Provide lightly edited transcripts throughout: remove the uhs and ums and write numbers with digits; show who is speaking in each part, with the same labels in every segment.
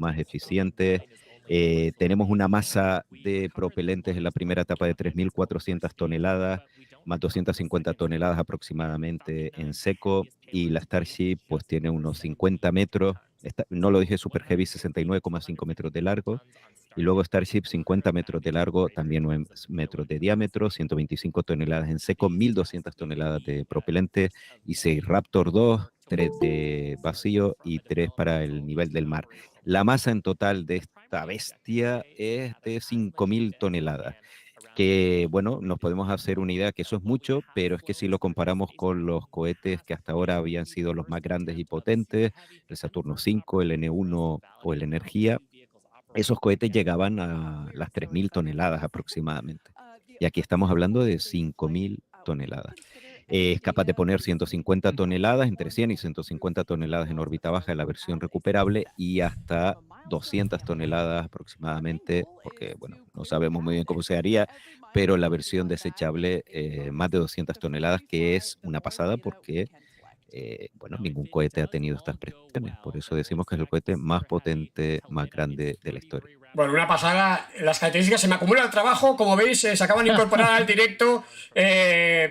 Speaker 1: más eficientes. Tenemos una masa de propelentes en la primera etapa de 3.400 toneladas, más 250 toneladas aproximadamente en seco, y la Starship pues tiene unos 50 metros, no lo dije super heavy, 69,5 metros de largo, y luego Starship 50 metros de largo, también 9 metros de diámetro, 125 toneladas en seco, 1.200 toneladas de propelente, y 6 Raptor 2, 3 de vacío y 3 para el nivel del mar. La masa en total de esta bestia es de 5.000 toneladas, que bueno, nos podemos hacer una idea que eso es mucho, pero es que si lo comparamos con los cohetes que hasta ahora habían sido los más grandes y potentes, el Saturno V, el N1 o el Energía, esos cohetes llegaban a las 3.000 toneladas aproximadamente. Y aquí estamos hablando de 5.000 toneladas. Es capaz de poner 150 toneladas, entre 100 y 150 toneladas en órbita baja en la versión recuperable, y hasta 200 toneladas aproximadamente, porque bueno, no sabemos muy bien cómo se haría, pero la versión desechable más de 200 toneladas, que es una pasada porque bueno, ningún cohete ha tenido estas prestaciones. Por eso decimos que es el cohete más potente, más grande de la historia.
Speaker 2: Bueno, una pasada. Las características, se me acumula el trabajo, como veis, se acaban de incorporar al directo.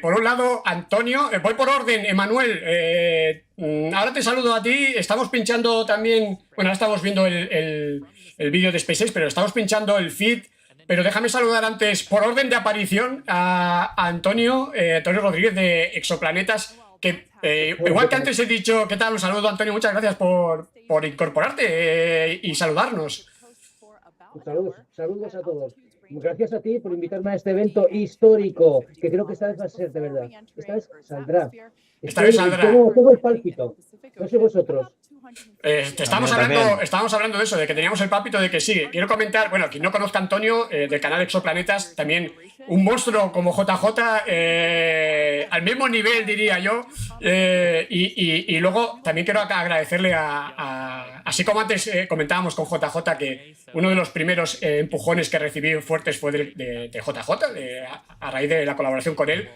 Speaker 2: Por un lado, Antonio, voy por orden, Emanuel, ahora te saludo a ti. Estamos pinchando también, bueno, ahora estamos viendo el vídeo de SpaceX, pero estamos pinchando el feed. Pero déjame saludar antes, por orden de aparición, a Antonio, Antonio Rodríguez de Exoplanetas, que igual que antes he dicho, ¿qué tal? Un saludo, Antonio, muchas gracias por incorporarte y saludarnos.
Speaker 3: Saludos a todos. Gracias a ti por invitarme a este evento histórico, que creo que esta vez va a ser de verdad. Esta vez saldrá.
Speaker 2: Esta vez saldrá.
Speaker 3: Todo el pálpito. No sé vosotros.
Speaker 2: Estábamos hablando de eso, de que teníamos el pálpito de que sí. Quiero comentar, bueno, quien no conozca a Antonio, del canal Exoplanetas, también un monstruo como JJ, al mismo nivel, diría yo. Y luego también quiero agradecerle así como antes comentábamos con JJ, que uno de los primeros empujones que recibí fuertes fue de JJ, a raíz de la colaboración con él.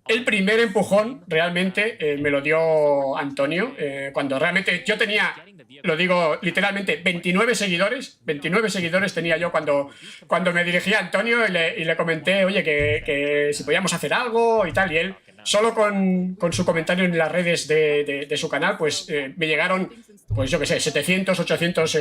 Speaker 2: El primer empujón realmente me lo dio Antonio, cuando realmente yo tenía, lo digo literalmente, 29 seguidores. 29 seguidores tenía yo cuando me dirigí a Antonio y le comenté, oye, que si podíamos hacer algo y tal. Y él, solo con su comentario en las redes de su canal, pues me llegaron, pues yo qué sé, 700, 800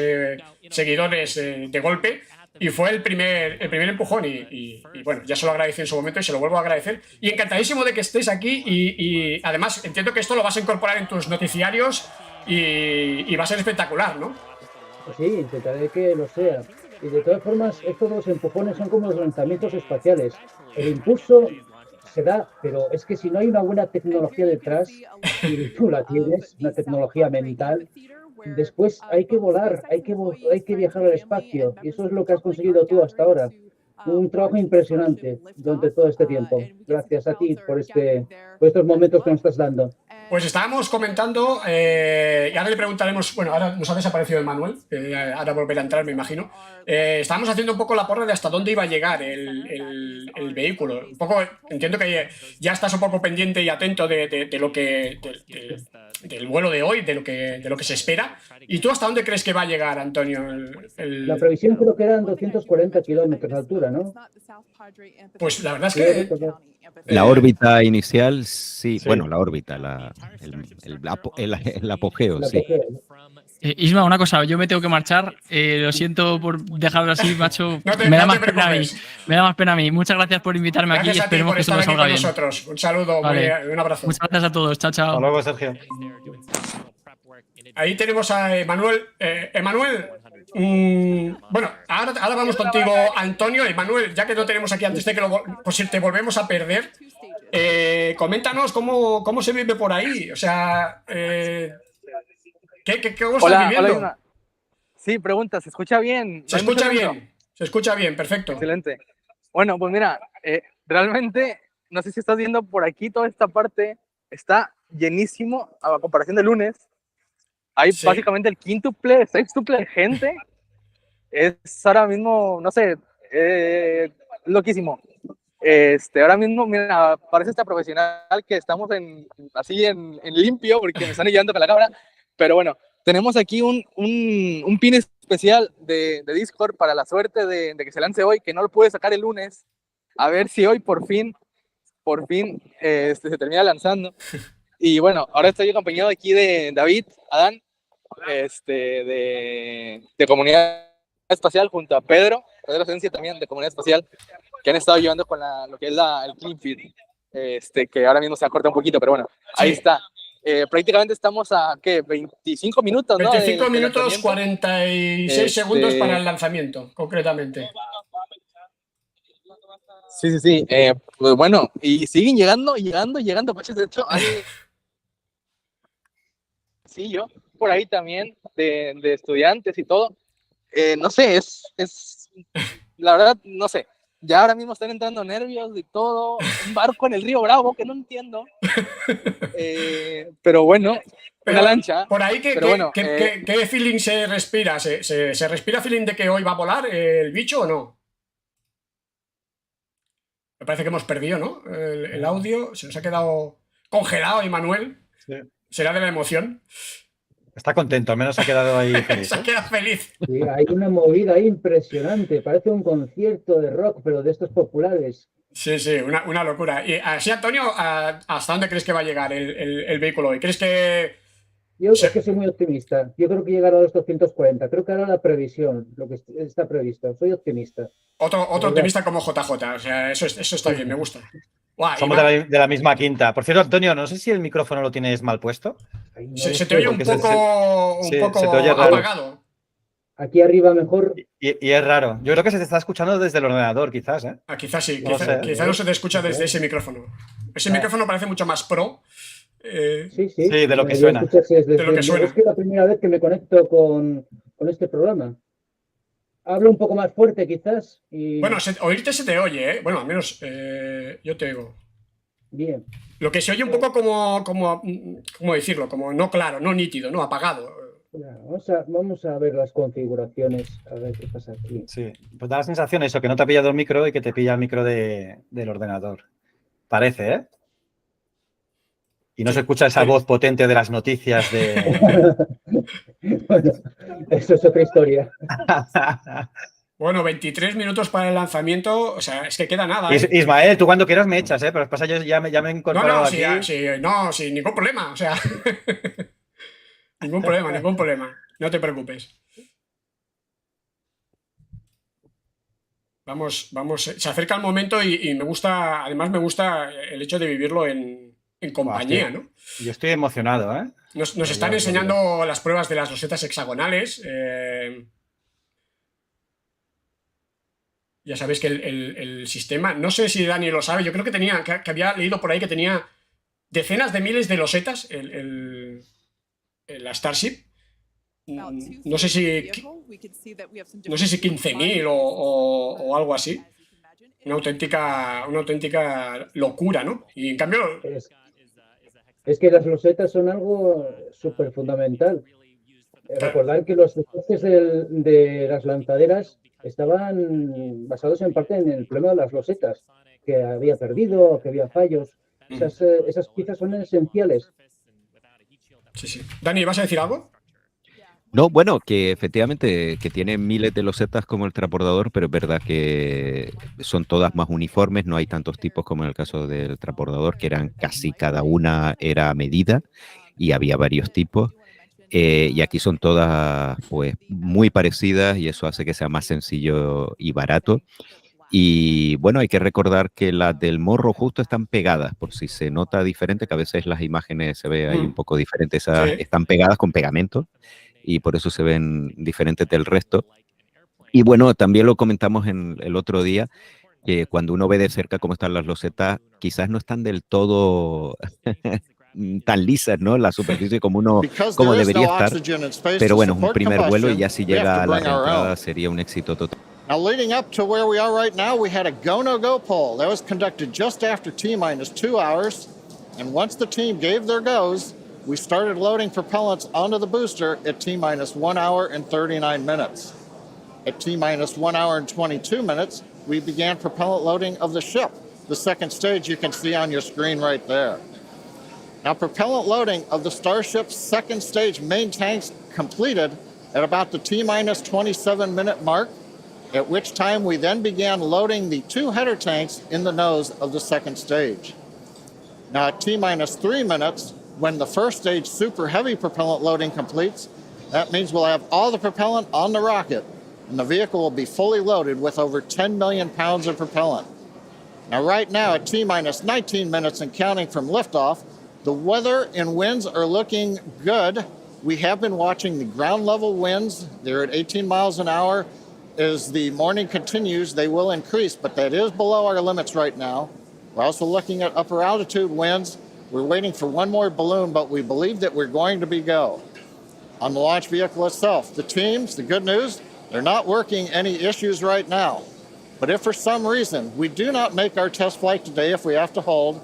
Speaker 2: seguidores de golpe. Y fue el primer empujón y bueno, ya se lo agradecí en su momento y se lo vuelvo a agradecer. Y encantadísimo de que estés aquí y además entiendo que esto lo vas a incorporar en tus noticiarios y va a ser espectacular, ¿no?
Speaker 3: Sí, intentaré que lo sea. Y de todas formas, estos dos empujones son como los lanzamientos espaciales. El impulso se da, pero es que si no hay una buena tecnología detrás, y tú la tienes, una tecnología mental, después hay que volar, hay que viajar al espacio, y eso es lo que has conseguido tú hasta ahora. Un trabajo impresionante durante todo este tiempo. Gracias a ti por estos momentos que nos estás dando.
Speaker 2: Pues estábamos comentando, y ahora le preguntaremos, bueno, ahora nos ha desaparecido Manuel, ahora volverá a entrar, me imagino. Estábamos haciendo un poco la porra de hasta dónde iba a llegar el vehículo. Un poco, entiendo que ya estás un poco pendiente y atento de lo que del vuelo de hoy, de lo que se espera. ¿Y tú hasta dónde crees que va a llegar, Antonio?
Speaker 3: La previsión creo que eran 240 kilómetros de altura, ¿no?
Speaker 2: Pues la verdad es que
Speaker 1: la órbita inicial, sí. Bueno, la órbita, el apogeo, sí.
Speaker 4: Isma, una cosa, yo me tengo que marchar, lo siento por dejarlo así, macho.
Speaker 2: Me da más
Speaker 4: pena a mí. Muchas gracias por invitarme aquí y esperemos que todo salga bien.
Speaker 2: Nosotros. Un saludo, vale. Un abrazo.
Speaker 4: Muchas gracias a todos, chao, chao.
Speaker 5: Hasta luego, Sergio.
Speaker 2: Ahí tenemos a Emanuel. Emanuel, bueno, ahora vamos contigo, Antonio. Emanuel, ya que no tenemos aquí antes de que pues si te volvemos a perder, coméntanos cómo se vive por ahí. O sea, ¿cómo estás viviendo?
Speaker 6: Hola. Sí, pregunta, ¿se escucha bien?
Speaker 2: Se escucha bien, perfecto.
Speaker 6: Excelente. Bueno, pues mira, realmente, no sé si estás viendo por aquí, toda esta parte está llenísimo a comparación de lunes. Hay básicamente el quíntuple, sextuple de gente. Es ahora mismo, no sé, loquísimo. Ahora mismo, mira, parece esta profesional que estamos así en limpio, porque me están ayudando con la cámara. Pero bueno, tenemos aquí un pin especial de Discord para la suerte de que se lance hoy, que no lo pude sacar el lunes. A ver si hoy por fin se termina lanzando. Y bueno, ahora estoy acompañado aquí de David, Adán, de Comunidad Espacial, junto a Pedro Esencia también de Comunidad Espacial, que han estado llevando con lo que es el Clean Feed, que ahora mismo se ha cortado un poquito, pero bueno, ahí está. Prácticamente estamos a, ¿qué? 25 minutos, ¿no?
Speaker 2: 25 minutos, 46 segundos para el lanzamiento, concretamente.
Speaker 6: Sí. Pues bueno, y siguen llegando coches. De hecho, hay sí, yo por ahí también de estudiantes y todo. No sé, es la verdad, no sé. Ya ahora mismo están entrando nervios y todo. Un barco en el río Bravo, que no entiendo. Pero bueno, una lancha.
Speaker 2: Por ahí, ¿qué feeling se respira? ¿Se respira feeling de que hoy va a volar el bicho o no? Me parece que hemos perdido, ¿no? El audio se nos ha quedado congelado, Manuel. Sí. ¿Será de la emoción?
Speaker 5: Está contento, al menos se ha quedado ahí feliz.
Speaker 2: Se ha quedado feliz.
Speaker 3: Sí, hay una movida ahí impresionante. Parece un concierto de rock, pero de estos populares.
Speaker 2: Sí, una locura. Y así, Antonio, ¿hasta dónde crees que va a llegar el vehículo hoy? ¿Crees que...?
Speaker 3: Yo es que soy muy optimista. Yo creo que llegará a los 240. Creo que hará la previsión, lo que está previsto. Soy optimista.
Speaker 2: Otro optimista como JJ. O sea, eso está bien, me gusta.
Speaker 5: Guau, somos de la misma quinta. Por cierto, Antonio, no sé si el micrófono lo tienes mal puesto.
Speaker 2: No se te oye un poco apagado.
Speaker 3: Aquí arriba mejor.
Speaker 5: Y es raro. Yo creo que se te está escuchando desde el ordenador, quizás, ¿eh?
Speaker 2: Quizás sí. Quizás no se te escucha desde ese micrófono. Ese micrófono parece mucho más pro.
Speaker 3: Sí,
Speaker 5: de lo que suena.
Speaker 2: De lo que suena.
Speaker 3: Es que es la primera vez que me conecto con este programa. Hablo un poco más fuerte, quizás.
Speaker 2: Bueno, oírte se te oye, ¿eh? Bueno, al menos yo te oigo.
Speaker 3: Bien.
Speaker 2: Lo que se oye un poco ¿cómo decirlo? Como no claro, no nítido, no apagado.
Speaker 3: Vamos a ver las configuraciones, a ver qué pasa aquí.
Speaker 5: Sí, pues da la sensación eso, que no te ha pillado el micro y que te pilla el micro del ordenador. Parece, ¿eh? Y no se escucha esa voz potente de las noticias de...
Speaker 3: Bueno, eso es otra historia.
Speaker 2: Bueno, 23 minutos para el lanzamiento, o sea, es que queda nada.
Speaker 5: Ismael, tú cuando quieras me echas, ¿eh? Pero pasa, yo ya me he incorporado aquí.
Speaker 2: Sin ningún problema, o sea... ningún problema, no te preocupes. Vamos, se acerca el momento y me gusta, además me gusta el hecho de vivirlo en compañía, ¿no?
Speaker 5: Yo estoy emocionado, ¿eh?
Speaker 2: Nos están enseñando las pruebas de las losetas hexagonales. Ya sabéis que el sistema, no sé si Dani lo sabe, yo creo que había leído por ahí que tenía decenas de miles de losetas la Starship. No sé si 15.000 o algo así. Una auténtica locura, ¿no? Y en cambio...
Speaker 3: Es que las losetas son algo súper fundamental. Recordar que los desastres de las lanzaderas estaban basados en parte en el problema de las losetas, que había perdido, que había fallos. Esas piezas son esenciales.
Speaker 2: Sí. Dani, ¿vas a decir algo?
Speaker 1: No, bueno, que efectivamente que tiene miles de losetas como el transbordador, pero es verdad que son todas más uniformes, no hay tantos tipos como en el caso del transbordador, que eran casi cada una era a medida y había varios tipos. Y aquí son todas pues muy parecidas y eso hace que sea más sencillo y barato. Y bueno, hay que recordar que las del morro justo están pegadas, por si se nota diferente, que a veces las imágenes se ve ahí un poco diferentes, están pegadas con pegamento y por eso se ven diferentes del resto. Y bueno, también lo comentamos el otro día, que cuando uno ve de cerca cómo están las losetas, quizás no están del todo tan lisas, ¿no? La superficie como debería estar, pero bueno, es un primer vuelo y ya si llega a la reentrada sería un éxito total.
Speaker 7: Now, leading up to where we are right now, we had a go-no-go poll. That was conducted just after T-minus 2 hours. And once the team gave their goes, we started loading propellants onto the booster at T-minus 1 hour and 39 minutes. At T-minus 1 hour and 22 minutes, we began propellant loading of the ship. The second stage you can see on your screen right there. Now, propellant loading of the Starship's second stage main tanks completed at about the T-minus 27-minute mark, at which time we then began loading the 2 header tanks in the nose of the second stage. Now, at T-minus 3 minutes, when the first stage super heavy propellant loading completes, that means we'll have all the propellant on the rocket, and the vehicle will be fully loaded with over 10 million pounds of propellant. Now, right now, at T-minus 19 minutes and counting from liftoff, the weather and winds are looking good. We have been watching the ground level winds. They're at 18 miles an hour. As the morning continues, they will increase, but that is below our limits right now. We're also looking at upper altitude winds. We're waiting for one more balloon, but we believe that we're going to be go. On the launch vehicle itself, the teams, the good news, they're not working any issues right now. But if for some reason we do not make our test flight today, if we have to hold,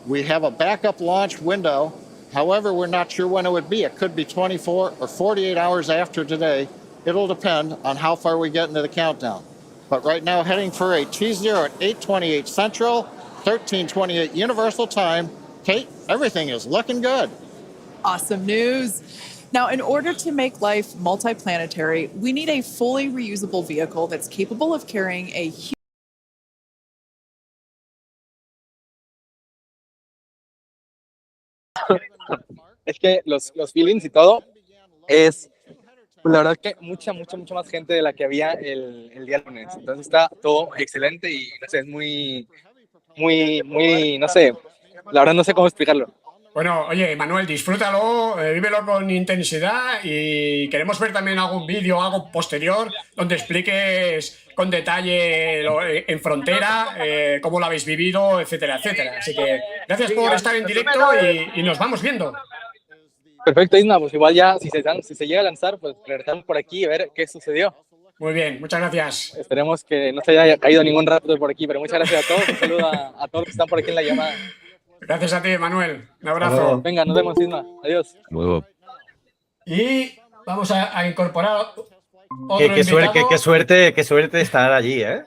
Speaker 7: we have a backup launch window. However, we're not sure when it would be. It could be 24 or 48 hours after today. It'll depend on how far we get into the countdown. But right now, heading for a T0 at 8:28 Central, 13:28 Universal Time. Kate, everything is looking good.
Speaker 8: Awesome news. Now, in order to make life multiplanetary, we need a fully reusable vehicle that's capable of carrying a huge
Speaker 6: Es que los feelings y todo es, pues la verdad que mucha más gente de la que había el día lunes. Entonces está todo excelente y no sé, es muy, no sé, la verdad no sé cómo explicarlo.
Speaker 2: Bueno, oye, Manuel, disfrútalo, vívelo con intensidad y queremos ver también algún vídeo, algo posterior, donde expliques con detalle en frontera, cómo lo habéis vivido, etcétera, etcétera. Así que gracias por estar en directo y nos vamos viendo.
Speaker 6: Perfecto, Isma, pues igual ya si se llega a lanzar, pues regresamos por aquí a ver qué sucedió.
Speaker 2: Muy bien, muchas gracias.
Speaker 6: Esperemos que no se haya caído ningún raptor por aquí, pero muchas gracias a todos. Un saludo a todos los que están por aquí en la llamada.
Speaker 2: Gracias a ti, Manuel. Un abrazo.
Speaker 6: Venga, nos vemos, Isma. Adiós.
Speaker 1: Luego.
Speaker 2: Y vamos a incorporar otro
Speaker 5: Qué
Speaker 2: invitado.
Speaker 5: suerte estar allí, ¿eh?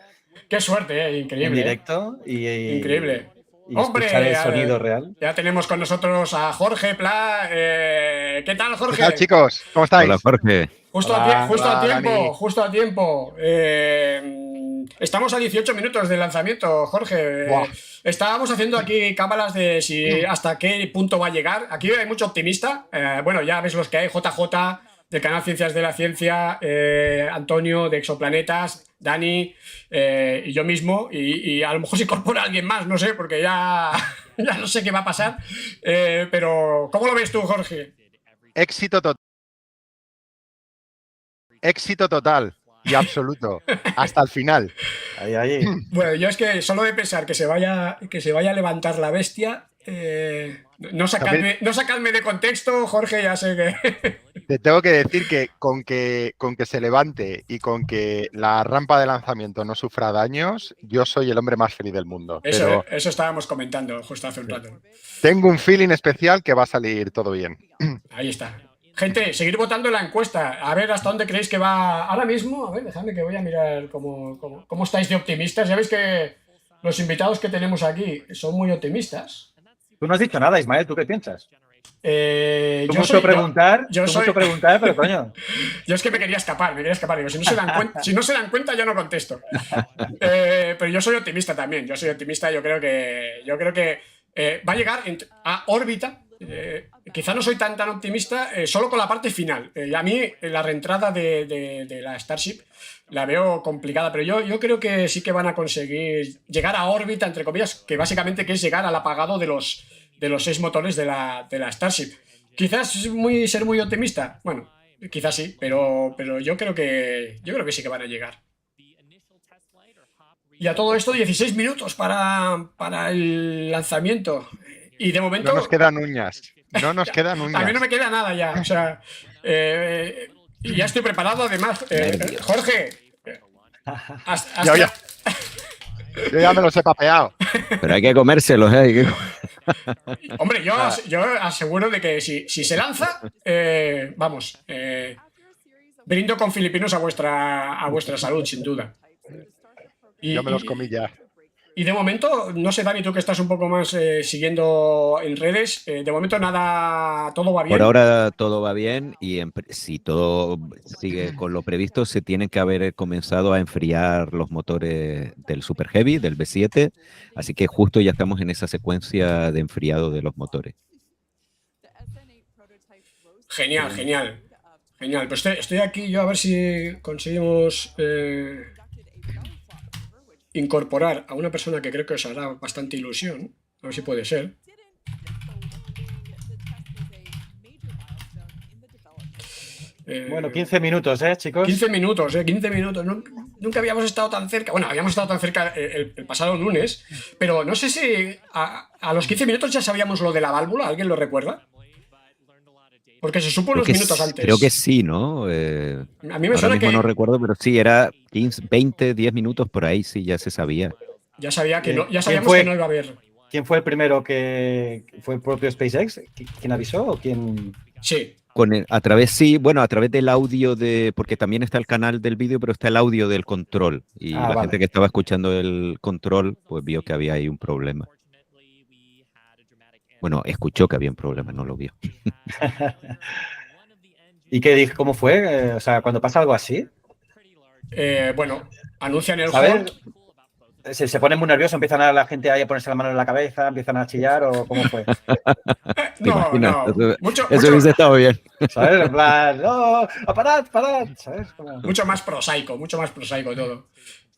Speaker 2: Qué suerte, increíble.
Speaker 5: En directo
Speaker 2: increíble.
Speaker 5: Y
Speaker 2: Hombre,
Speaker 5: escuchar el sonido real.
Speaker 2: Ya tenemos con nosotros a Jorge Pla. ¿Qué tal, Jorge?
Speaker 9: ¿Qué tal, chicos? ¿Cómo estáis?
Speaker 1: Hola, Jorge.
Speaker 2: Justo a tiempo. Estamos a 18 minutos del lanzamiento, Jorge. Estábamos haciendo aquí cábalas de si hasta qué punto va a llegar. Aquí hay mucho optimista. Bueno, ya ves los que hay. JJ, del canal Ciencias de la Ciencia, Antonio, de Exoplanetas, Dani, y yo mismo. Y a lo mejor se incorpora alguien más, no sé, porque ya no sé qué va a pasar. Pero, ¿cómo lo ves tú, Jorge?
Speaker 9: Éxito total. Éxito total y absoluto. Hasta el final.
Speaker 5: Ahí.
Speaker 2: Bueno, yo es que solo de pensar que se vaya a levantar la bestia, no sacadme de contexto, Jorge, ya sé que...
Speaker 9: Te tengo que decir que con que se levante y con que la rampa de lanzamiento no sufra daños, yo soy el hombre más feliz del mundo.
Speaker 2: Eso estábamos comentando justo hace un rato.
Speaker 9: Tengo un feeling especial que va a salir todo bien.
Speaker 2: Ahí está. Gente, seguir votando en la encuesta. A ver hasta dónde creéis que va ahora mismo. A ver, dejadme que voy a mirar cómo estáis de optimistas. Ya veis que los invitados que tenemos aquí son muy optimistas.
Speaker 5: Tú no has dicho nada, Ismael. ¿Tú qué piensas?
Speaker 2: Yo
Speaker 5: mucho preguntar, pero coño.
Speaker 2: Yo es que me quería escapar. Digo, si no se dan cuenta, yo no contesto. Pero yo soy optimista también. Yo creo que va a llegar a órbita. Quizá no soy tan optimista, solo con la parte final. A mí la reentrada de la Starship la veo complicada, pero yo creo que sí que van a conseguir llegar a órbita, entre comillas, que básicamente que es llegar al apagado de los 6 motores de la Starship. Quizás ser muy optimista. Bueno, quizás sí, pero yo creo que sí que van a llegar. Y a todo esto 16 minutos para el lanzamiento. Y de momento...
Speaker 9: No nos quedan uñas.
Speaker 2: A mí no me queda nada ya. O sea, y ya estoy preparado además. Jorge.
Speaker 9: Yo ya me los he papeado.
Speaker 1: Pero hay que comérselos, ¿eh?
Speaker 2: Hombre, yo aseguro de que si se lanza, vamos, brindo con filipinos a vuestra salud, sin duda.
Speaker 9: Yo me los comí ya.
Speaker 2: Y de momento, no sé, Dani, tú que estás un poco más siguiendo en redes, de momento nada, todo va bien.
Speaker 1: Por ahora todo va bien y si todo sigue con lo previsto, se tienen que haber comenzado a enfriar los motores del Super Heavy, del V7, así que justo ya estamos en esa secuencia de enfriado de los motores.
Speaker 2: Genial, genial. Genial. Pues estoy aquí yo a ver si conseguimos incorporar a una persona que creo que os hará bastante ilusión. A ver si puede ser.
Speaker 5: Bueno, 15 minutos, chicos.
Speaker 2: 15 minutos, 15 minutos. Nunca habíamos estado tan cerca. Bueno, habíamos estado tan cerca el pasado lunes, pero no sé si a los 15 minutos ya sabíamos lo de la válvula. ¿Alguien lo recuerda? Porque se supo unos minutos antes.
Speaker 1: Creo que sí, ¿no?
Speaker 2: A mí me
Speaker 1: ahora
Speaker 2: suena
Speaker 1: mismo
Speaker 2: que
Speaker 1: no recuerdo, pero sí, era 15, 20, 10 minutos por ahí, sí, ya se sabía.
Speaker 2: ya sabía que no, ya sabíamos que no iba a haber.
Speaker 5: ¿Quién fue el primero que fue el propio SpaceX? ¿Quién avisó o quién?
Speaker 2: Sí.
Speaker 1: A través del audio porque también está el canal del vídeo, pero está el audio del control. Y la gente que estaba escuchando el control, pues vio que había ahí un problema. Bueno, escuchó que había un problema, no lo vio.
Speaker 5: ¿Y qué dijo? ¿Cómo fue? O sea, cuando pasa algo así.
Speaker 2: Bueno, anuncian el
Speaker 5: ¿sabes?
Speaker 2: hold.
Speaker 5: ¿Se ponen muy nerviosos? ¿Empiezan a la gente ahí a ponerse la mano en la cabeza? ¿Empiezan a chillar o cómo fue?
Speaker 2: No. Mucho,
Speaker 1: eso hubiese estado bien.
Speaker 5: ¿Sabes? En plan, no, parad. ¿Sabes?
Speaker 2: Mucho más prosaico todo.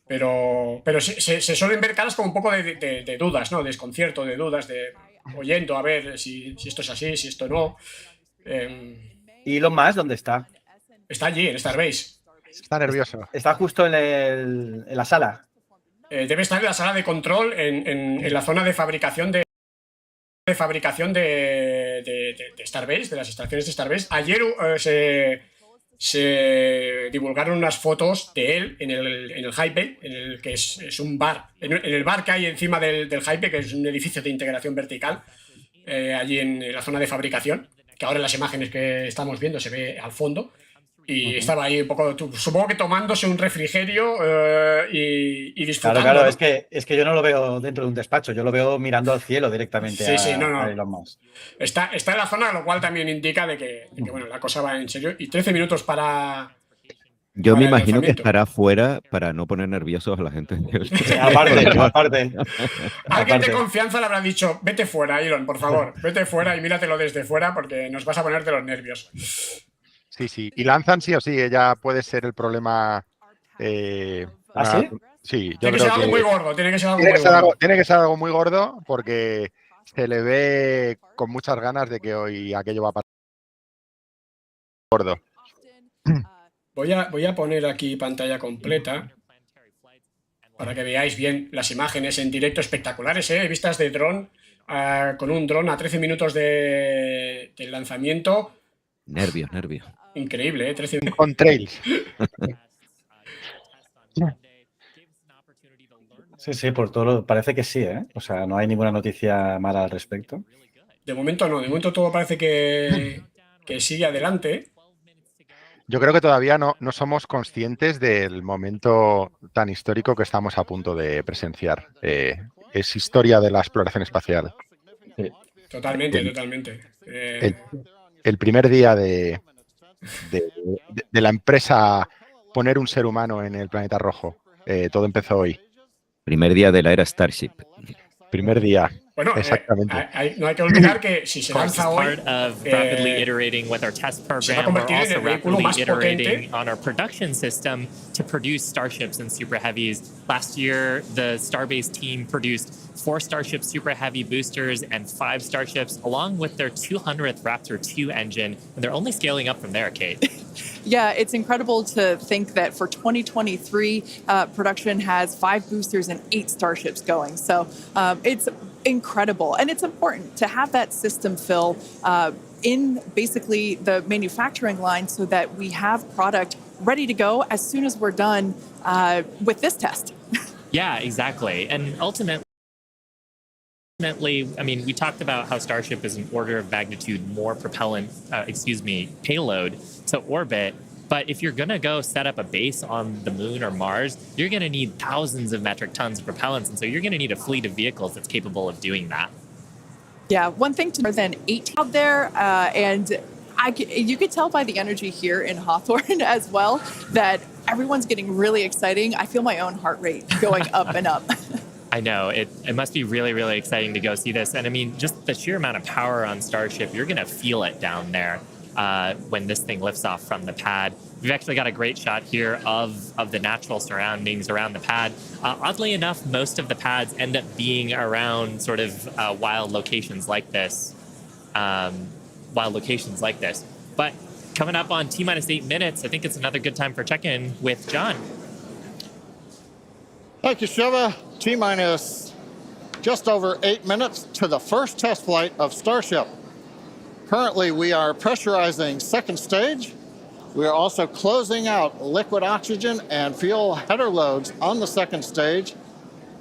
Speaker 2: Pero se suelen ver caras como un poco de dudas, ¿no? Desconcierto, de dudas, de oyendo a ver si esto es así, si esto no.
Speaker 5: ¿Y Elon Musk dónde está?
Speaker 2: Está allí, en Starbase.
Speaker 9: Está nervioso.
Speaker 5: Está justo en la sala.
Speaker 2: Debe estar en la sala de control, en la zona de fabricación de Starbase, de las instalaciones de Starbase. Ayer se divulgaron unas fotos de él en el Hype, que es un bar, en el bar que hay encima del Hype, que es un edificio de integración vertical, allí en la zona de fabricación, que ahora en las imágenes que estamos viendo se ve al fondo. Y estaba ahí un poco, supongo que tomándose un refrigerio y disfrutando.
Speaker 5: Claro,
Speaker 2: ¿no?
Speaker 5: es que yo no lo veo dentro de un despacho, yo lo veo mirando al cielo directamente a Elon Musk.
Speaker 2: Está en la zona, lo cual también indica de que bueno, la cosa va en serio. Y 13 minutos para...
Speaker 1: Yo me imagino que estará fuera para no poner nerviosos a la gente.
Speaker 5: Aparte.
Speaker 2: Alguien de confianza le habrá dicho, vete fuera, Elon, por favor, vete fuera y míratelo desde fuera porque nos vas a ponerte los nervios.
Speaker 9: Sí. Y lanzan sí o sí, ella puede ser el problema.
Speaker 5: ¿Ah, sí?
Speaker 9: Sí, yo
Speaker 2: tiene que ser algo muy gordo,
Speaker 9: tiene que ser algo muy gordo porque se le ve con muchas ganas de que hoy aquello va a pasar gordo.
Speaker 2: Voy a poner aquí pantalla completa para que veáis bien las imágenes en directo espectaculares, vistas de dron, con un dron a 13 minutos del lanzamiento.
Speaker 1: Nervios.
Speaker 2: Increíble, 13 minutos.
Speaker 9: Con trails.
Speaker 5: Sí, por todo parece que sí, O sea, no hay ninguna noticia mala al respecto.
Speaker 2: De momento no, de momento todo parece que sigue adelante.
Speaker 9: Yo creo que todavía no somos conscientes del momento tan histórico que estamos a punto de presenciar. Es historia de la exploración espacial.
Speaker 2: Sí. Totalmente.
Speaker 9: El primer día de la empresa poner un ser humano en el planeta rojo. Todo empezó hoy.
Speaker 1: Primer día de la era Starship.
Speaker 9: Primer día.
Speaker 2: Bueno,
Speaker 9: exactamente.
Speaker 2: No hay que olvidar que si se lanza hoy,
Speaker 10: se va a
Speaker 2: convertir en el vehículo más potente.
Speaker 10: On our production system to produce Starships and Super Heavies. Last year, the Starbase team produced 4 Starship Super Heavy boosters and 5 Starships, along with their 200th Raptor 2 engine, and they're only scaling up from there, Kate.
Speaker 8: Yeah, it's incredible to think that for 2023, production has 5 boosters and 8 Starships going. So it's incredible. And it's important to have that system fill in basically the manufacturing line so that we have product ready to go as soon as we're done with this test.
Speaker 10: Yeah, exactly. And ultimately, I mean, we talked about how Starship is an order of magnitude more payload to orbit. But if you're going to go set up a base on the moon or Mars, you're going to need thousands of metric tons of propellants. And so you're going to need a fleet of vehicles that's capable of doing that.
Speaker 8: Yeah, one thing to more than 18 out there, and you could tell by the energy here in Hawthorne as well that everyone's getting really exciting. I feel my own heart rate going up and up.
Speaker 10: I know. It must be really, really exciting to go see this. And I mean, just the sheer amount of power on Starship, you're going to feel it down there when this thing lifts off from the pad. We've actually got a great shot here of the natural surroundings around the pad. Oddly enough, most of the pads end up being around sort of wild locations like this. But coming up on T-minus 8 minutes, I think it's another good time for check-in with John.
Speaker 7: Thank you, Shiva. T-minus just over 8 minutes to the first test flight of Starship. Currently, we are pressurizing second stage. We are also closing out liquid oxygen and fuel header loads on the second stage.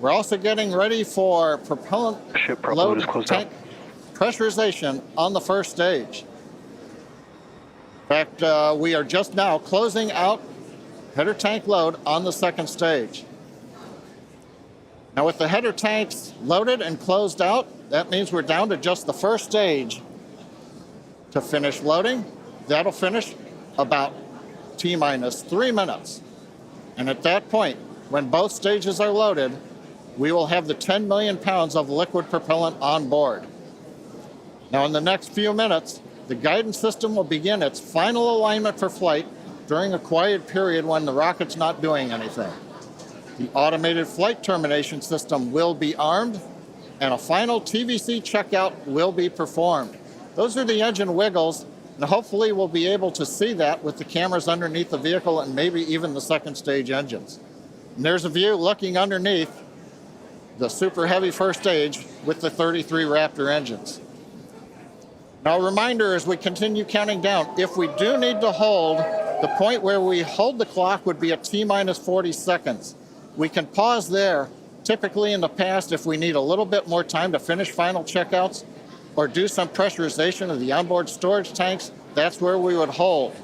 Speaker 7: We're also getting ready for propellant load tank pressurization on the first stage. In fact, we are just now closing out header tank load on the second stage. Now with the header tanks loaded and closed out, that means we're down to just the first stage to finish loading. That'll finish about T-minus 3 minutes. And at that point, when both stages are loaded, we will have the 10 million pounds of liquid propellant on board. Now in the next few minutes, the guidance system will begin its final alignment for flight during a quiet period when the rocket's not doing anything. The automated flight termination system will be armed, and a final TVC checkout will be performed. Those are the engine wiggles, and hopefully we'll be able to see that with the cameras underneath the vehicle and maybe even the second stage engines. And there's a view looking underneath the Super Heavy first stage with the 33 Raptor engines. Now a reminder as we continue counting down, if we do need to hold, the point where we hold the clock would be at T-minus 40 seconds. We can pause there. Typically in the past, if we need a little bit more time to finish final checkouts or do some pressurization of the onboard storage tanks, that's where we would hold.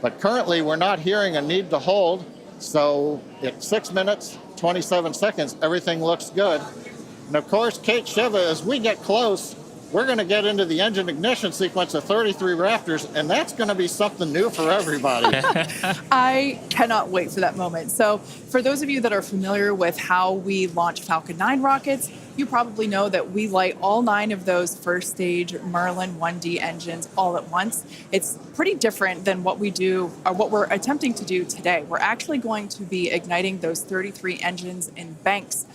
Speaker 7: But currently we're not hearing a need to hold, so at 6 minutes, 27 seconds, everything looks good. And of course, Kate, Shiva, as we get close, we're going to get into the engine ignition sequence of 33 Raptors, and that's going to be something new for everybody.
Speaker 8: I cannot wait for that moment. So for those of you that are familiar with how we launch Falcon 9 rockets, you probably know that we light all 9 of those first stage Merlin 1D engines all at once. It's pretty different than what we do, or what we're attempting to do today. We're actually going to be igniting those 33 engines in banks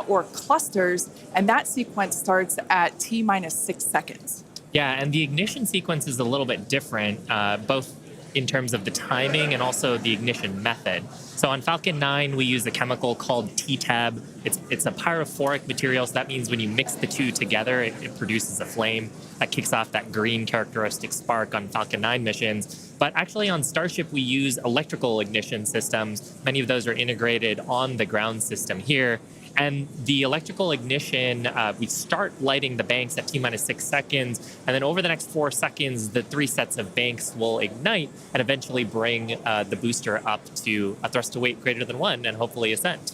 Speaker 8: or clusters, and that sequence starts at T-minus 6 seconds.
Speaker 10: Yeah, and the ignition sequence is a little bit different, both in terms of the timing and also the ignition method. So on Falcon 9, we use a chemical called T-Tab. It's a pyrophoric material, so that means when you mix the two together, it produces a flame that kicks off that green characteristic spark on Falcon 9 missions. But actually on Starship, we use electrical ignition systems. Many of those are integrated on the ground system here. And the electrical ignition, we start lighting the banks at T-minus 6 seconds, and then over the next 4 seconds, the 3 sets of banks will ignite and eventually bring the booster up to a thrust to weight greater than 1 and hopefully ascent.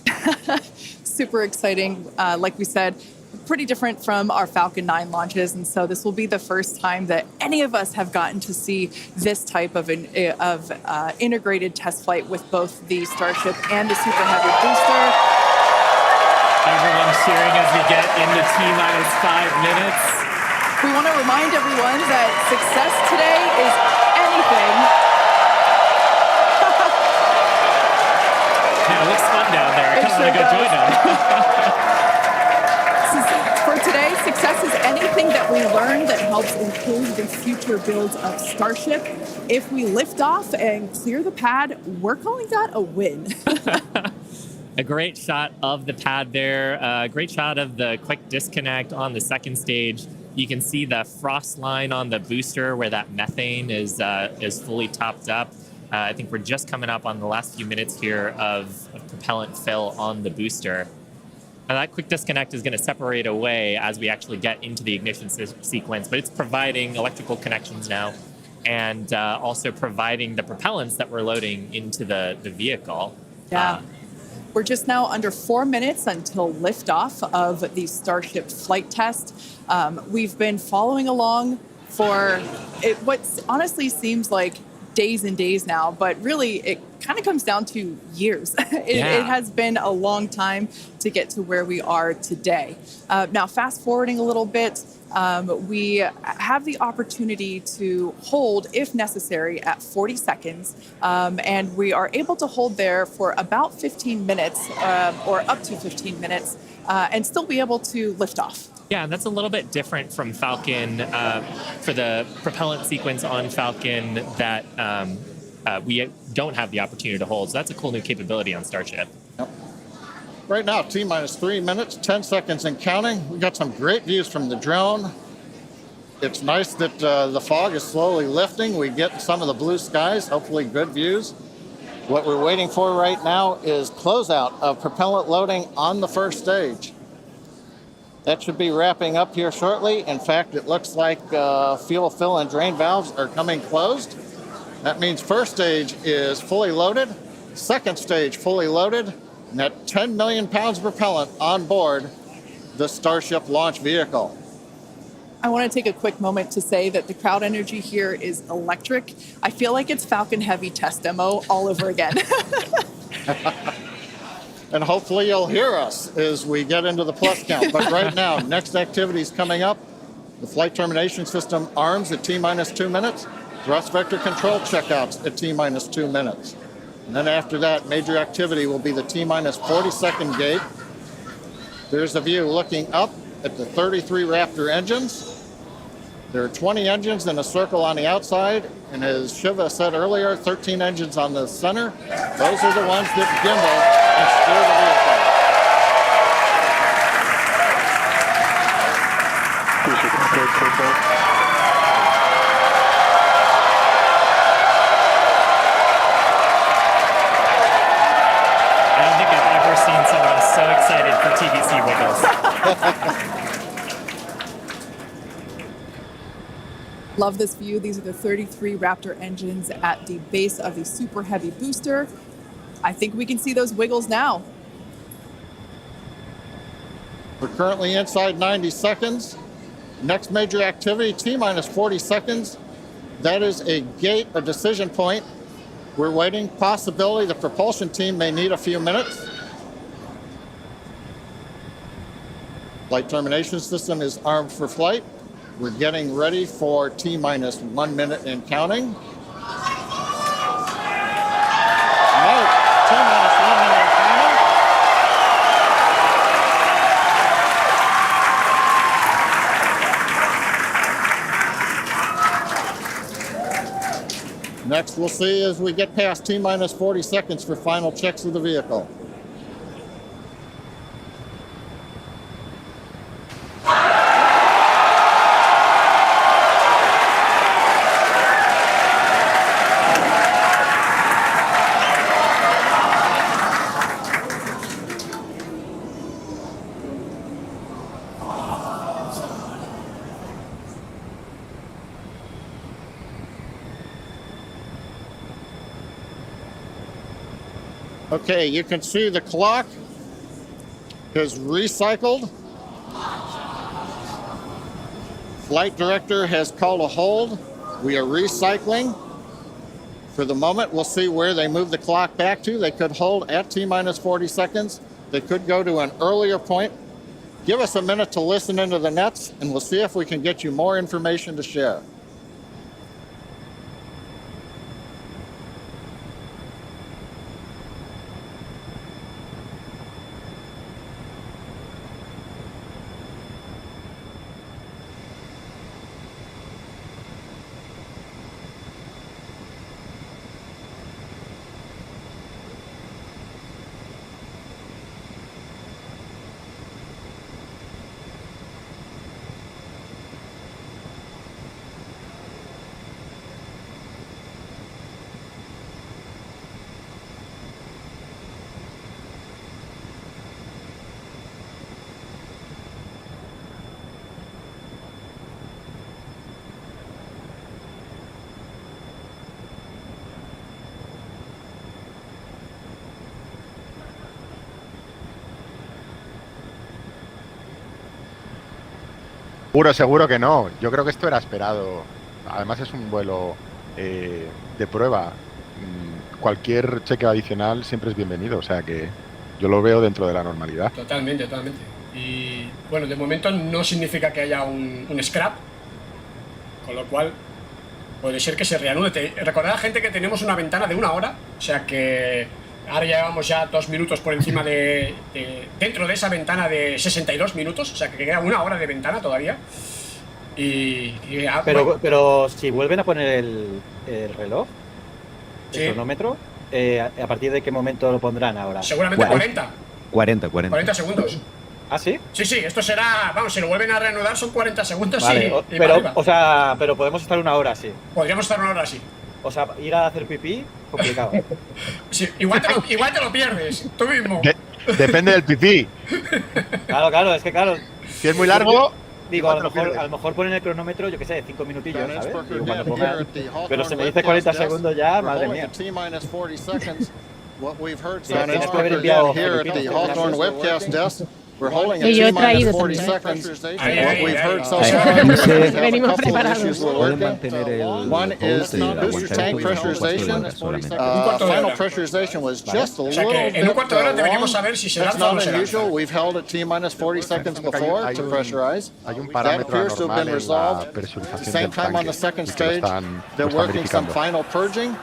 Speaker 8: Super exciting. Like we said, pretty different from our Falcon 9 launches, and so this will be the first time that any of us have gotten to see this type of integrated test flight with both the Starship and the Super Heavy booster.
Speaker 10: Everyone's cheering as we get into T-minus 5 minutes.
Speaker 8: We want to remind everyone that success today is anything.
Speaker 10: Yeah, it looks fun down there. I kind of want to go join them.
Speaker 8: For today, success is anything that we learn that helps improve the future builds of Starship. If we lift off and clear the pad, we're calling that a win.
Speaker 10: A great shot of the pad there. A great shot of the quick disconnect on the second stage. You can see the frost line on the booster where that methane is fully topped up. I think we're just coming up on the last few minutes here of propellant fill on the booster. Now that quick disconnect is going to separate away as we actually get into the ignition sequence, but it's providing electrical connections now and also providing the propellants that we're loading into the vehicle.
Speaker 8: Yeah. We're just now under 4 minutes until liftoff of the Starship flight test. We've been following along for what honestly seems like days and days now, but really it kind of comes down to years. It has been a long time to get to where we are today. Now, fast forwarding a little bit, we have the opportunity to hold, if necessary, at 40 seconds. And we are able to hold there for about 15 minutes or up to 15 minutes and still be able to lift off.
Speaker 10: Yeah, and that's a little bit different from Falcon for the propellant sequence on Falcon that we don't have the opportunity to hold. So that's a cool new capability on Starship.
Speaker 7: Yep. Right now, T-minus 3 minutes, 10 seconds and counting. We got some great views from the drone. It's nice that the fog is slowly lifting. We get some of the blue skies, hopefully good views. What we're waiting for right now is closeout of propellant loading on the first stage. That should be wrapping up here shortly. In fact, it looks like fuel fill and drain valves are coming closed. That means first stage is fully loaded, second stage fully loaded, and that 10 million pounds of propellant on board the Starship launch vehicle.
Speaker 8: I want to take a quick moment to say that the crowd energy here is electric. I feel like it's Falcon Heavy test demo all over again.
Speaker 7: And hopefully you'll hear us as we get into the plus count. But right now, next activity is coming up. The flight termination system arms at T-minus 2 minutes. Thrust vector control checkouts at T-minus 2 minutes. And then after that, major activity will be the T-minus 40-second gate. There's a view looking up at the 33 Raptor engines. There are 20 engines in a circle on the outside, and as Shiva said earlier, 13 engines on the center. Those are the ones that gimbal and steer the vehicle.
Speaker 10: I don't think I've ever seen someone so excited for TVC wiggles.
Speaker 8: Love this view. These are the 33 Raptor engines at the base of the Super Heavy booster. I think we can see those wiggles now.
Speaker 7: We're currently inside 90 seconds. Next major activity, T-minus 40 seconds. That is a gate, a decision point. We're waiting. Possibility the propulsion team may need a few minutes. Flight termination system is armed for flight. We're getting ready for T-minus 1 minute and counting. No, T-minus 1 minute and counting. Next, we'll see as we get past T-minus 40 seconds for final checks of the vehicle. Okay, you can see the clock has recycled. Flight director has called a hold. We are recycling. For the moment, we'll see where they move the clock back to. They could hold at T-minus 40 seconds. They could go to an earlier point. Give us a minute to listen into the nets, and we'll see if we can get you more information to share.
Speaker 9: Puro seguro que no. Yo creo que esto era esperado. Además es un vuelo de prueba. Cualquier cheque adicional siempre es bienvenido. O sea que yo lo veo dentro de la normalidad.
Speaker 2: Totalmente, totalmente. Y bueno, de momento no significa que haya un scrap, con lo cual puede ser que se reanude. Recordad, gente, que tenemos una ventana de 1 hora, o sea que ahora llevamos ya 2 minutos por encima dentro de esa ventana de 62 minutos, o sea que queda 1 hora de ventana todavía.
Speaker 5: Pero si vuelven a poner el reloj,
Speaker 2: sí,
Speaker 5: el cronómetro, ¿a partir de qué momento lo pondrán ahora?
Speaker 2: Seguramente 40 segundos.
Speaker 5: ¿Ah, sí?
Speaker 2: Sí, esto será, vamos, si lo vuelven a reanudar son 40 segundos.
Speaker 5: Vale, pero podemos estar 1 hora así.
Speaker 2: Podríamos estar 1 hora así.
Speaker 5: O sea, ir a hacer pipí, complicado.
Speaker 2: Sí, igual te lo pierdes, tú mismo.
Speaker 9: Depende del pipí.
Speaker 5: Claro, es que claro.
Speaker 9: Si es muy largo,
Speaker 5: digo, a lo mejor ponen el cronómetro, yo qué sé, 5 minutillos, ¿sabes? Digo, cuando pongan, pero se me dice 40 segundos ya, madre mía.
Speaker 7: Tienes que haber enviado We're holding a T-minus 40 seconds. What we've heard so far,
Speaker 11: Venimos preparados.
Speaker 7: One is the booster tank pressurization. Final pressurization was just a little bit
Speaker 2: en un cuarto de hora deberíamos saber si se lanza o no se
Speaker 7: lanza. We've held at T-minus 40 seconds before to pressurize.
Speaker 9: That
Speaker 7: appears to have been resolved. At the same time on the second stage, they're working some final purging.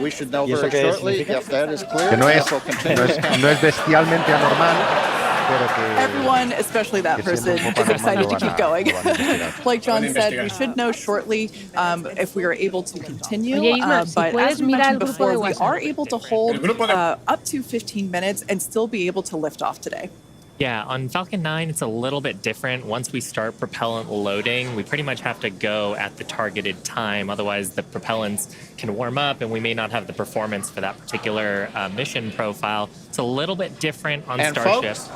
Speaker 7: We should know very shortly if that is clear.
Speaker 9: Que no es bestialmente anormal.
Speaker 8: Everyone, especially that person, is excited to keep going. Like John said, we should know shortly if we are able to continue. But as we mentioned before, we are able to hold up to 15 minutes and still be able to lift off today.
Speaker 10: Yeah, on Falcon 9, it's a little bit different. Once we start propellant loading, we pretty much have to go at the targeted time. Otherwise, the propellants can warm up and we may not have the performance for that particular mission profile. It's a little bit different on Starship.
Speaker 7: Folks,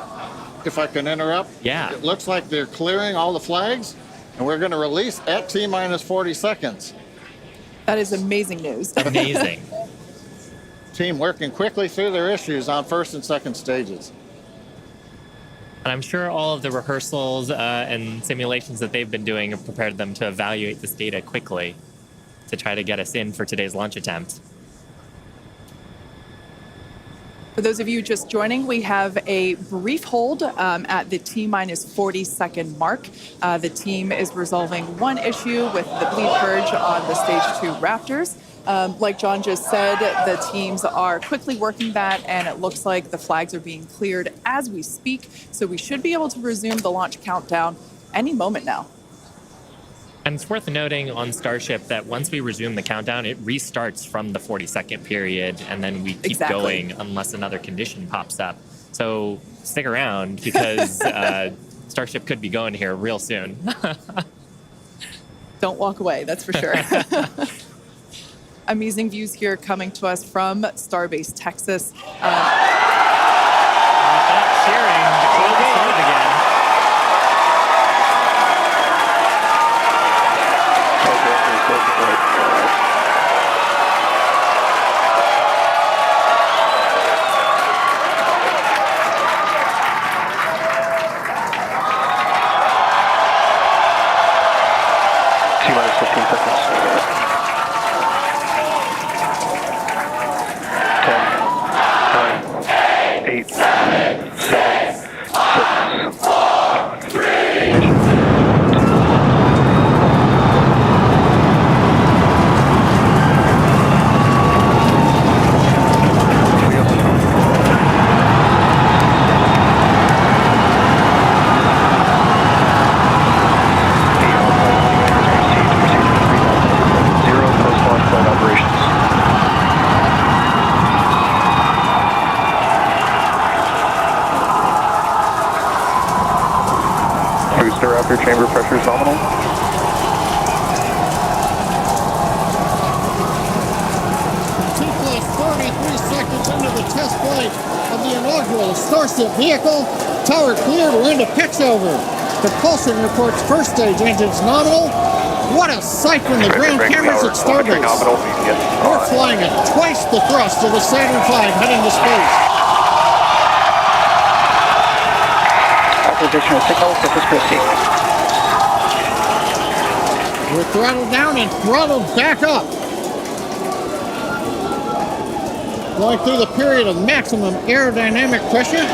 Speaker 7: if I can interrupt, it looks like they're clearing all the flags and we're going to release at T-minus 40 seconds.
Speaker 8: That is amazing news.
Speaker 10: Amazing.
Speaker 7: Team working quickly through their issues on first and second stages.
Speaker 10: And I'm sure all of the rehearsals and simulations that they've been doing have prepared them to evaluate this data quickly to try to get us in for today's launch attempt.
Speaker 8: For those of you just joining, we have a brief hold at the T-minus 40-second mark. The team is resolving one issue with the bleed purge on the Stage 2 Raptors. Like John just said, the teams are quickly working that, and it looks like the flags are being cleared as we speak. So we should be able to resume the launch countdown any moment now.
Speaker 10: And it's worth noting on Starship that once we resume the countdown, it restarts from the 40-second period, and then we keep going unless another condition pops up. So stick around because Starship could be going here real soon.
Speaker 8: Don't walk away, that's for sure. Amazing views here coming to us from Starbase, Texas.
Speaker 10: Cheering to close the start again.
Speaker 12: T-minus 15 seconds. 10, 9, 8, 7, 6, 5, 3. Raptor chamber pressure is nominal.
Speaker 7: 2 plus 43 seconds into the test flight of the inaugural Starship vehicle. Tower cleared, we're into pitch over. Propulsion reports first stage engines nominal. What a sight from the ground cameras at Starbase. We're flying at twice the thrust of the Saturn V heading to space.
Speaker 12: Acquisition of signal, this is 50.
Speaker 7: throttled down and throttled back up. Going through the period of maximum aerodynamic pressure.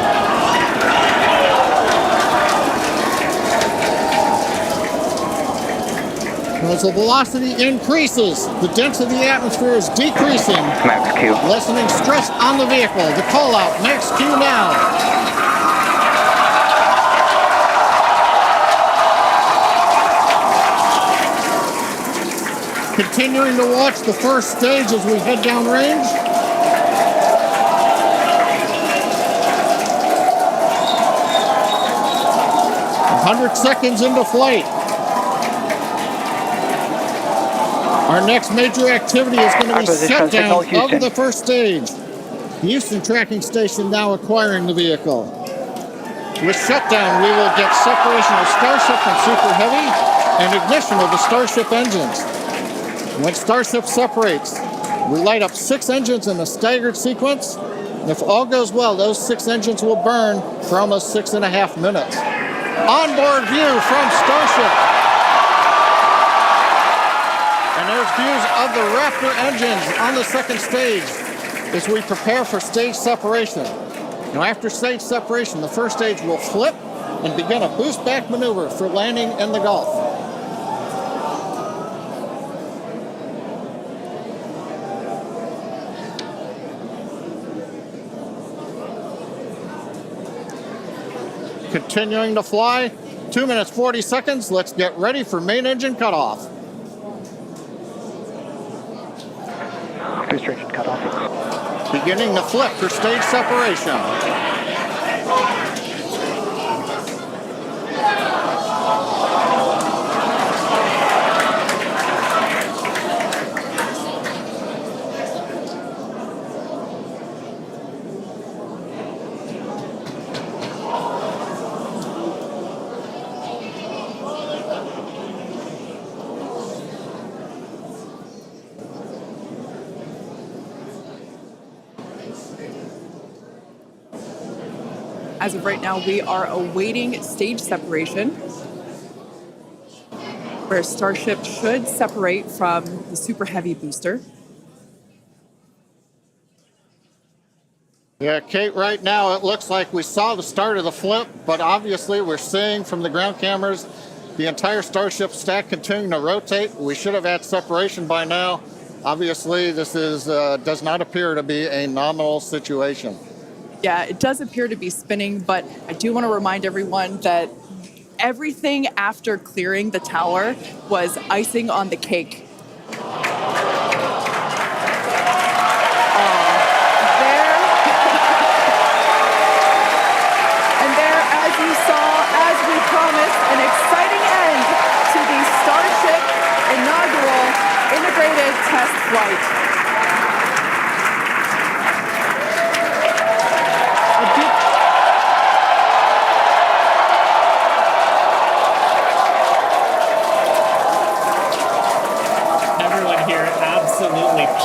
Speaker 7: As the velocity increases, the density of the atmosphere is decreasing.
Speaker 12: Max Q.
Speaker 7: Lessening stress on the vehicle. The call out, max Q now. Continuing to watch the first stage as we head down range. A 100 seconds into flight. Our next major activity is going to be shutdown of the first stage. Houston tracking station now acquiring the vehicle. With shutdown, we will get separation of Starship from Super Heavy and ignition of the Starship engines. When Starship separates, we light up 6 engines in a staggered sequence. And if all goes well, those 6 engines will burn for almost 6.5 minutes. Onboard view from Starship. And there's views of the Raptor engines on the second stage as we prepare for stage separation. Now after stage separation, the first stage will flip and begin a boost back maneuver for landing in the Gulf. Continuing to fly, 2 minutes 40 seconds. Let's get ready for main engine cutoff.
Speaker 12: Booster engine cutoff.
Speaker 7: Beginning the flip for stage separation.
Speaker 8: As of right now, we are awaiting stage separation, where Starship should separate from the Super Heavy booster.
Speaker 7: Yeah, Kate, right now it looks like we saw the start of the flip, but obviously we're seeing from the ground cameras the entire Starship stack continuing to rotate. We should have had separation by now. Obviously, this is does not appear to be a nominal situation.
Speaker 8: Yeah, it does appear to be spinning, but I do want to remind everyone that everything after clearing the tower was icing on the cake. And there, as you saw, as we promised, an exciting end to the Starship inaugural integrated test flight.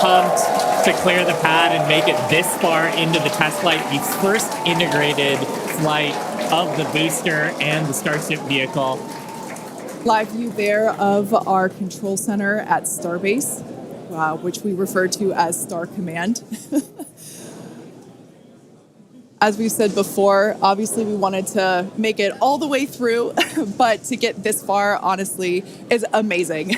Speaker 10: Pumped to clear the pad and make it this far into the test flight, the first integrated flight of the booster and the Starship vehicle.
Speaker 8: Live view there of our control center at Starbase, which we refer to as Star Command. As we said before, obviously we wanted to make it all the way through, but to get this far, honestly, is amazing.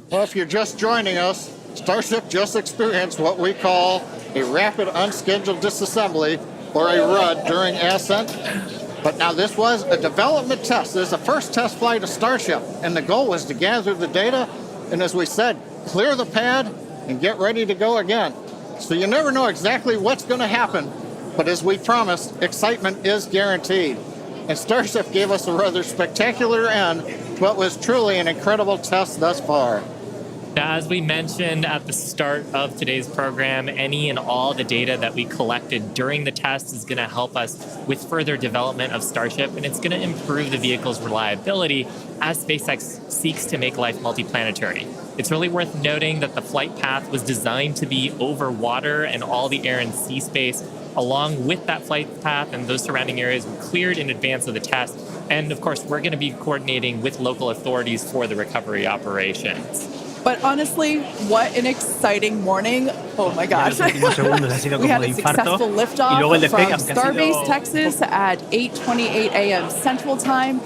Speaker 7: Well, if you're just joining us, Starship just experienced what we call a rapid unscheduled disassembly, or a RUD, during ascent. But now this was a development test. This is the first test flight of Starship, and the goal was to gather the data, and as we said, clear the pad and get ready to go again. So you never know exactly what's going to happen, but as we promised, excitement is guaranteed. And Starship gave us a rather spectacular end to what was truly an incredible test thus far.
Speaker 10: Now, as we mentioned at the start of today's program, any and all the data that we collected during the test is going to help us with further development of Starship, and it's going to improve the vehicle's reliability as SpaceX seeks to make life multiplanetary. It's really worth noting that the flight path was designed to be over water and all the air and sea space. Along with that flight path and those surrounding areas were cleared in advance of the test. And of course, we're going to be coordinating with local authorities for the recovery operations.
Speaker 8: But honestly, what an exciting morning. Oh my gosh. We had a successful liftoff from Starbase, Texas at 8:28 a.m. Central Time.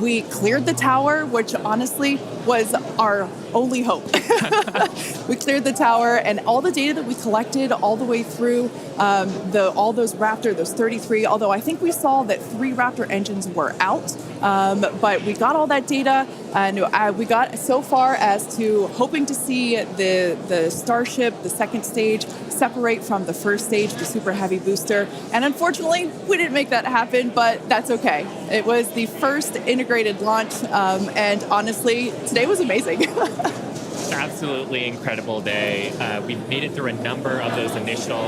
Speaker 8: We cleared the tower, which honestly was our only hope. We cleared the tower, and all the data that we collected all the way through all those Raptor, those 33, although I think we saw that 3 Raptor engines were out. But we got all that data, and we got so far as to hoping to see the Starship, the second stage, separate from the first stage, the Super Heavy booster. And unfortunately, we didn't make that happen, but that's okay. It was the first integrated launch, and honestly, today was amazing.
Speaker 10: Absolutely incredible day. We made it through a number of those initial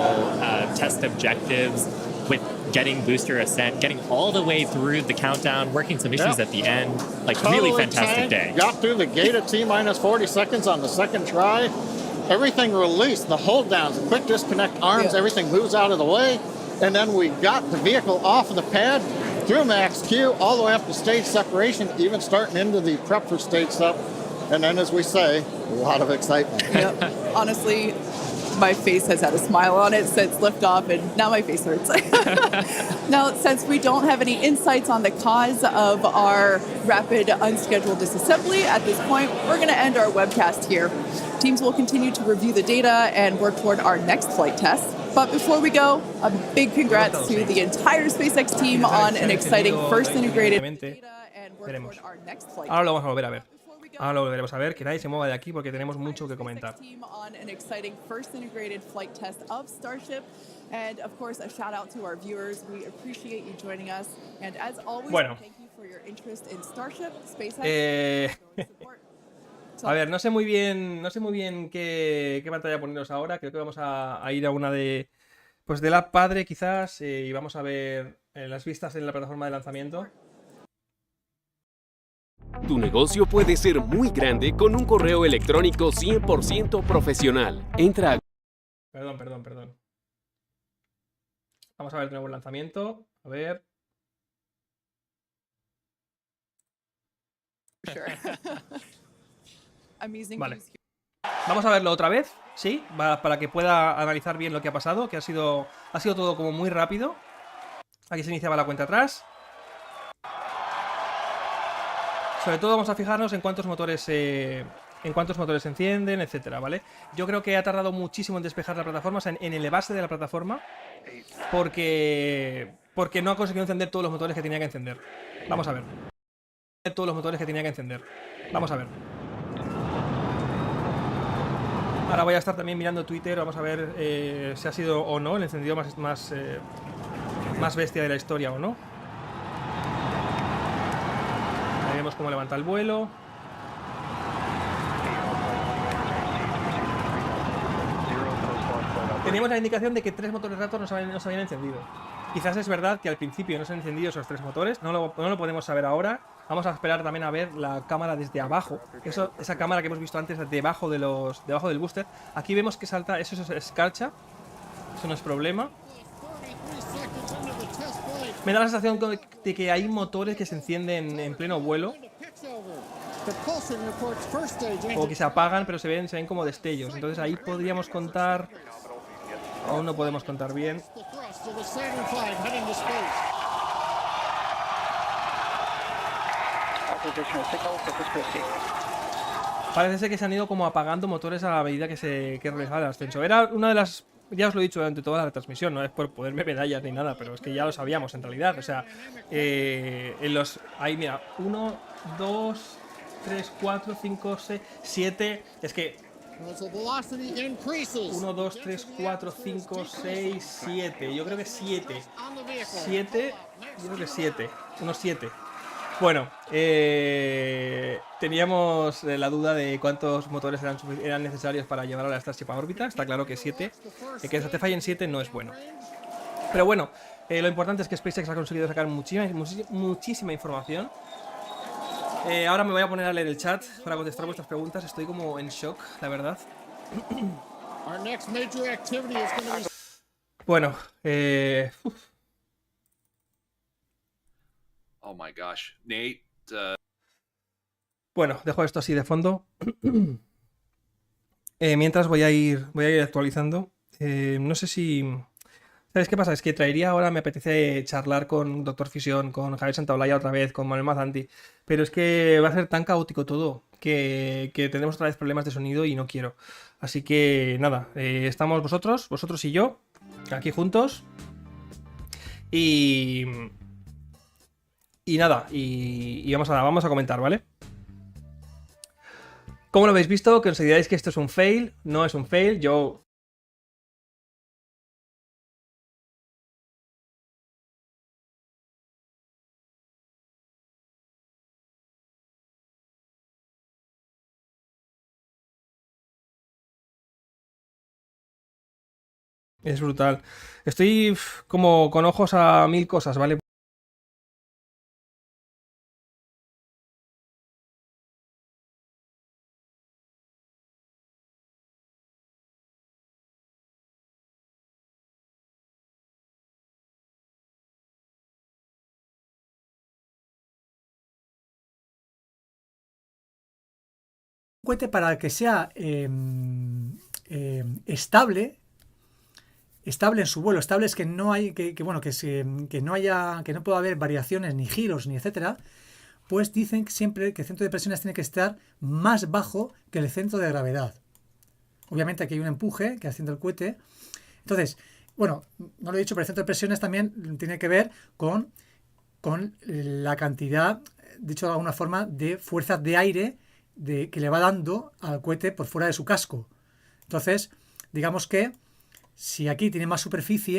Speaker 10: test objectives with getting booster ascent, getting all the way through the countdown, working some issues at the end. Like, really fantastic day.
Speaker 7: Got through the gate at T-minus 40 seconds on the second try. Everything released, the hold downs, quick disconnect arms, everything moves out of the way. And then we got the vehicle off of the pad, through max Q, all the way up to stage separation, even starting into the prep for stage sep. And then, as we say, a lot of excitement.
Speaker 8: Yep. Honestly, my face has had a smile on it since liftoff, and now my face hurts. Now, since we don't have any insights on the cause of our rapid unscheduled disassembly at this point, we're going to end our webcast here. Teams will continue to review the data and work toward our next flight test. But before we go, a big congrats to the entire SpaceX team on an exciting first integrated data and work toward our next flight.
Speaker 11: Ahora lo vamos a volver a ver. Ahora lo volveremos a ver, que nadie se mueva de aquí porque tenemos mucho que comentar.
Speaker 8: On an exciting first integrated flight test of Starship, and of course a shout out to our viewers. We appreciate you joining us, and as always, thank you for your interest in Starship, SpaceX.
Speaker 11: A ver, no sé muy bien qué pantalla poneros ahora. Creo que vamos a ir a una de la padre quizás, y vamos a ver las vistas en la plataforma de lanzamiento.
Speaker 13: Tu negocio puede ser muy grande con un correo electrónico 100% profesional. Entra a...
Speaker 11: Perdón. Vamos a ver de nuevo el lanzamiento. A ver. Vale. Vamos a verlo otra vez, ¿sí? Para que pueda analizar bien lo que ha pasado, que ha sido todo como muy rápido. Aquí se iniciaba la cuenta atrás. Sobre todo vamos a fijarnos en cuántos motores se encienden, etcétera, ¿vale? Yo creo que ha tardado muchísimo en despejar la plataforma, o sea, en elevarse de la plataforma, porque no ha conseguido encender todos los motores que tenía que encender. Vamos a ver. Vamos a ver. Ahora voy a estar también mirando Twitter, vamos a ver si ha sido o no el encendido más bestia de la historia o no. Ahí vemos cómo levanta el vuelo. Teníamos la indicación de que 3 motores Raptor no se habían encendido. Quizás es verdad que al principio no se han encendido esos 3 motores, no lo podemos saber ahora. Vamos a esperar también a ver la cámara desde abajo. Esa cámara que hemos visto antes debajo del booster. Aquí vemos que salta, eso es escarcha. Eso no es problema. Me da la sensación de que hay motores que se encienden en pleno vuelo. O que se apagan, pero se ven como destellos. Entonces ahí podríamos contar... Aún no podemos contar bien. Parece ser que se han ido como apagando motores a la medida que realizaba el ascenso. Era una de las... Ya os lo he dicho durante toda la transmisión, no es por ponerme medallas ni nada, pero es que ya lo sabíamos en realidad. O sea, ahí mira, 1, 2, 3, 4, 5, 6, 7... Es que... 1, 2, 3, 4, 5, 6, 7. Yo creo que 7. 7. Yo creo que 7. Unos 7. Bueno, teníamos la duda de cuántos motores eran necesarios para llevar a la Starship a órbita. Está claro que 7. Que te fallen 7 no es bueno. Pero bueno, lo importante es que SpaceX ha conseguido sacar muchísima información. Ahora me voy a poner a leer el chat para contestar vuestras preguntas. Estoy como en shock, la verdad. Bueno,
Speaker 14: Oh my gosh, Nate.
Speaker 11: Bueno, dejo esto así de fondo. Mientras voy a ir actualizando. No sé si... ¿Sabes qué pasa? Es que traería ahora, me apetece charlar con Doctor Fisión, con Javier Santaolalla otra vez, con Manuel Mazanti. Pero es que va a ser tan caótico todo que tendremos otra vez problemas de sonido y no quiero. Así que nada, estamos vosotros y yo, aquí juntos. Y nada, y vamos a comentar, ¿vale? ¿Cómo lo habéis visto? Que os digáis que esto es un fail. No es un fail, yo... Es brutal. Estoy como con ojos a 1000 cosas, ¿vale?
Speaker 15: Cohete para que sea estable en su vuelo, estable es que no hay que no haya, que no pueda haber variaciones ni giros ni etcétera, pues dicen que siempre que el centro de presiones tiene que estar más bajo que el centro de gravedad. Obviamente aquí hay un empuje que haciendo el cohete. Entonces, bueno, no lo he dicho, pero el centro de presiones también tiene que ver con la cantidad, dicho de alguna forma, de fuerzas de aire que le va dando al cohete por fuera de su casco. Entonces, digamos que si aquí tiene más superficie,